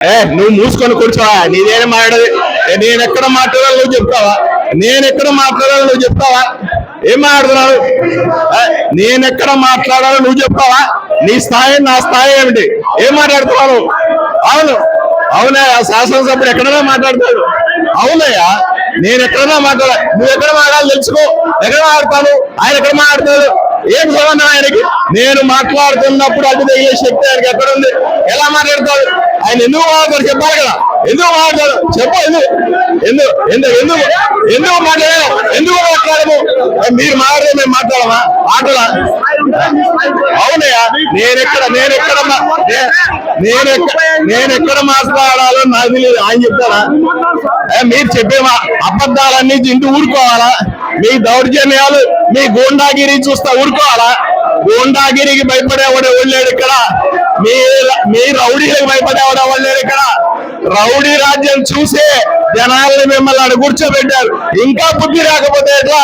నువ్వు మూసుకొని కూర్చోవా, నీదేం మాట్లాడదు. నేను ఎక్కడ మాట్లాడాలి నువ్వు చెప్తావా? నేను ఎక్కడ మాట్లాడాలి నువ్వు చెప్తావా? ఏం మాట్లాడుతున్నావు? నేను ఎక్కడ మాట్లాడాలో నువ్వు చెప్తావా? నీ స్థాయి నా స్థాయి ఏమిటి? ఏం మాట్లాడుతున్నావు? అవును అవునయ్యా, శాసనసభ్యుడు ఎక్కడైనా మాట్లాడతాడు. అవునయ్యా, నేను ఎక్కడైనా మాట్లాడా, నువ్వు ఎక్కడ మాట్లాడాలి తెలుసుకో. ఎక్కడ మాట్లాడతాను, ఆయన ఎక్కడ మాట్లాడతాడు? ఏం సంబంధం ఆయనకి? నేను మాట్లాడుతున్నప్పుడు అది తగిలే శక్తి ఆయనకి ఎక్కడ ఉంది? ఎలా మాట్లాడతాడు ఆయన? ఎందుకు మాట్లాడతాడు చెప్పాలి కదా. ఎందుకు మాట్లాడతాడు చెప్పు. ఎందుకు ఎందుకు ఎందుకు ఎందుకు మాట్లాడాము? ఎందుకు మాట్లాడము? మీరు మాట్లాడితే మేము మాట్లాడమా? మాట్లాడా? అవునయ్యా, నేనెక్కడ మాట్లాడాలో నాకు తెలియదు. ఆయన చెప్తారా? మీరు చెప్పే అబద్ధాలన్నీ ఇంటి ఊరుకోవాలా? మీ దౌర్జన్యాలు, మీ గూండాగిరి చూస్తా ఊరుకోవాలా? గూండాగిరికి భయపడేవాడు వెళ్ళాడు ఇక్కడ. మీ రౌడీలకు భయపడేవాడు వెళ్ళాడు ఇక్కడ. రౌడీ రాజ్యం చూసే జనాలని మిమ్మల్ని అక్కడ కూర్చోబెట్టారు. ఇంకా బుద్ధి రాకపోతే ఎట్లా?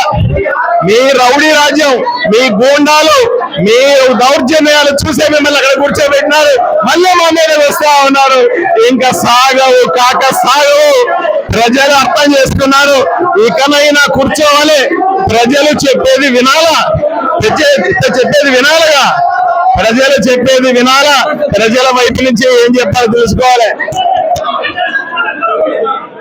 మీ రౌడీ రాజ్యం, మీ గూండాలు, మీ దౌర్జన్యాలు చూసే మిమ్మల్ని అక్కడ కూర్చోబెట్టినారు. మళ్ళీ మా మీద వస్తా ఉన్నారు. ఇంకా సాగవు కాక సాగవు. ప్రజలు అర్థం చేసుకున్నారు. ఇకనైనా కూర్చోవాలి. ప్రజలు చెప్పేది వినాలా? చెప్పేది వినాలిగా. ప్రజలు చెప్పేది వినాలా? ప్రజల వైపు నుంచి ఏం చెప్పాలో తెలుసుకోవాలి.